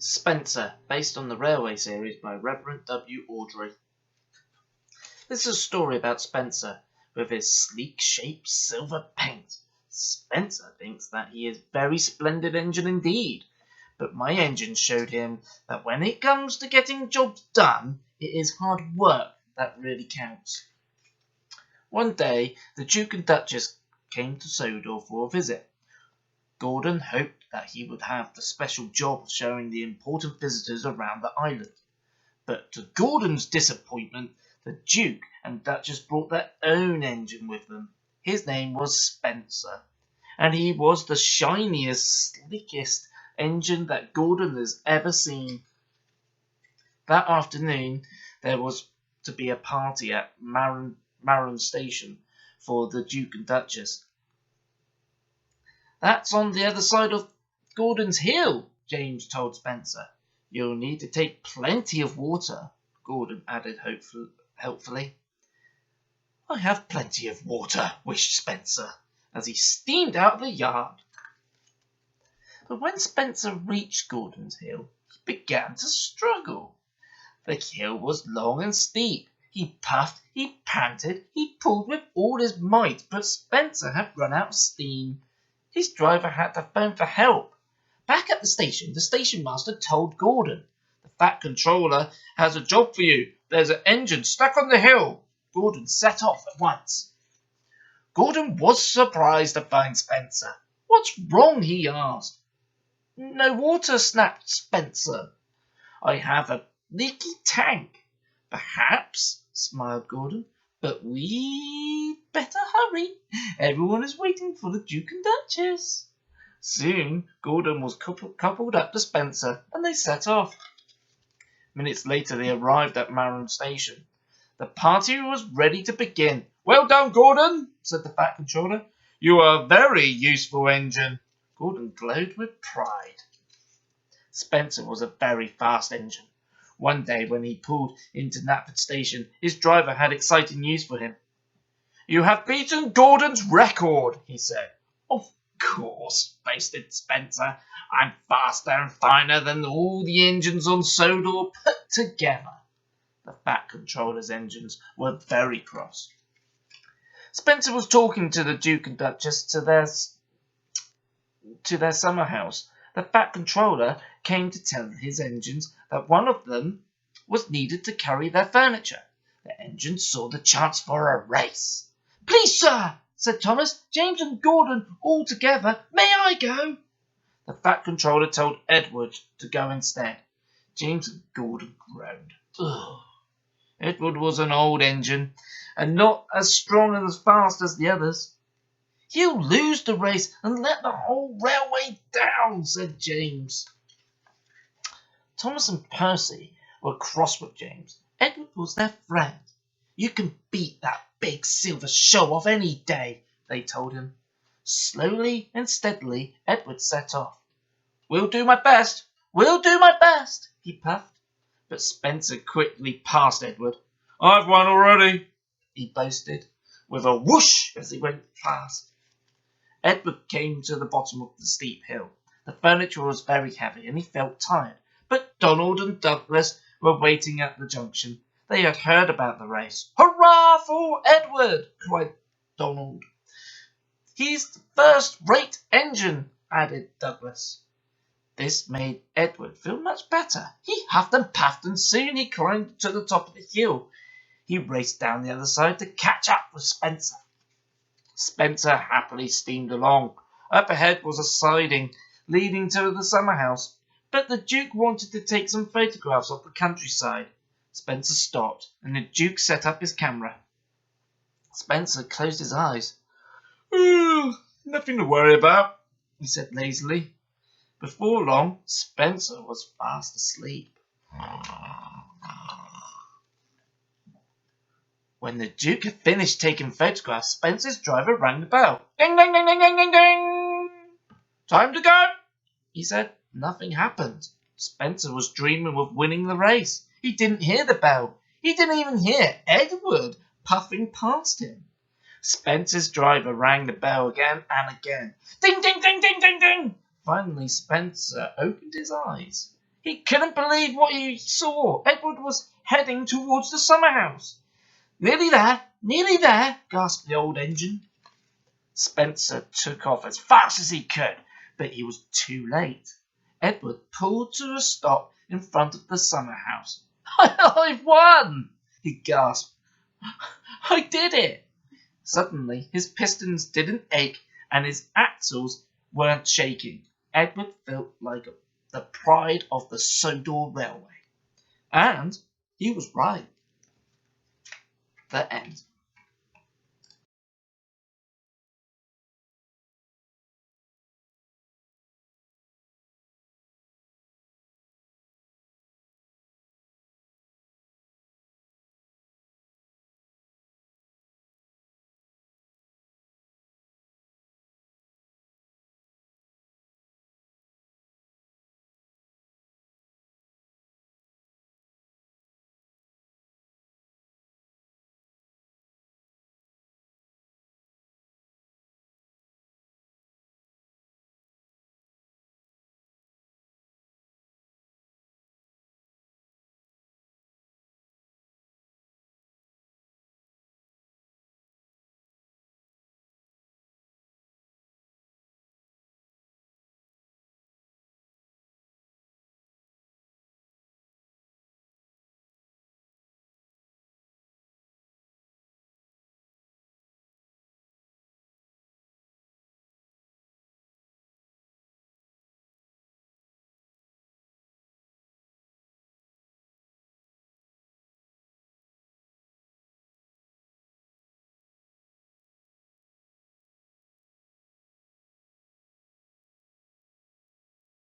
Spencer, based on the Railway series by Reverend W. Awdry. This is a story about Spencer, with his sleek-shaped silver paint. Spencer thinks that he is a very splendid engine indeed, but my engine showed him that when it comes to getting jobs done, it is hard work that really counts. One day, the Duke and Duchess came to Sodor for a visit. Gordon hoped that he would have the special job of showing the important visitors around the island. But to Gordon's disappointment, the Duke and Duchess brought their own engine with them. His name was Spencer, and he was the shiniest, sleekest engine that Gordon has ever seen. That afternoon, there was to be a party at Maron Station for the Duke and Duchess. "That's on the other side of Gordon's Hill," James told Spencer. "You'll need to take plenty of water," Gordon added helpfully. "I have plenty of water," wished Spencer, as he steamed out of the yard. But when Spencer reached Gordon's Hill, he began to struggle. The hill was long and steep. He puffed, he panted, he pulled with all his might, but Spencer had run out of steam. His driver had to phone for help. Back at the station master told Gordon, "The Fat Controller has a job for you. There's an engine stuck on the hill." Gordon set off at once. Gordon was surprised to find Spencer. "What's wrong?" he asked. "No water," snapped Spencer. "I have a leaky tank." "Perhaps," smiled Gordon, "but we'd better hurry. Everyone is waiting for the Duke and Duchess." Soon Gordon was coupled up to Spencer, and they set off. Minutes later they arrived at Maron Station. The party was ready to begin. "Well done, Gordon," said the Fat Controller. "You are a very useful engine." Gordon glowed with pride. Spencer was a very fast engine. One day when he pulled into Knapford Station, his driver had exciting news for him. "You have beaten Gordon's record," he said. "Of course," boasted Spencer. "I'm faster and finer than all the engines on Sodor put together." The Fat Controller's engines were very cross. Spencer was talking to the Duke and Duchess to their summer house. The Fat Controller came to tell his engines that one of them was needed to carry their furniture. The engine saw the chance for a race. "Please, sir," said Thomas, "James and Gordon all together. May I go?" The Fat Controller told Edward to go instead. James and Gordon groaned. Ugh. Edward was an old engine, and not as strong and as fast as the others. "He'll lose the race and let the whole railway down," said James. Thomas and Percy were cross with James. Edward was their friend. "You can beat that big silver show-off any day," they told him. Slowly and steadily Edward set off. "We'll do my best, we'll do my best," he puffed. But Spencer quickly passed Edward. "I've won already," he boasted, with a whoosh as he went past. Edward came to the bottom of the steep hill. The furniture was very heavy and he felt tired, but Donald and Douglas were waiting at the junction. They had heard about the race. "Hurrah for Edward!" cried Donald. "He's the first-rate engine," added Douglas. This made Edward feel much better. He huffed and puffed, and soon he climbed to the top of the hill. He raced down the other side to catch up with Spencer. Spencer happily steamed along. Up ahead was a siding leading to the summer house, but the Duke wanted to take some photographs of the countryside. Spencer stopped, and the Duke set up his camera. Spencer closed his eyes. "Nothing to worry about," he said lazily. Before long, Spencer was fast asleep. When the Duke had finished taking photographs, Spencer's driver rang the bell. "Ding, ding, ding, ding, ding, ding, ding! Time to go," he said. Nothing happened. Spencer was dreaming of winning the race. He didn't hear the bell. He didn't even hear Edward puffing past him. Spencer's driver rang the bell again and again. Ding, ding, ding, ding, ding, ding! Finally, Spencer opened his eyes. He couldn't believe what he saw. Edward was heading towards the summer house. Nearly there, gasped the old engine. Spencer took off as fast as he could, but he was too late. Edward pulled to a stop in front of the summer house. I've won! He gasped. I did it! Suddenly, his pistons didn't ache and his axles weren't shaking. Edward felt like the pride of the Sodor Railway. And he was right. The end.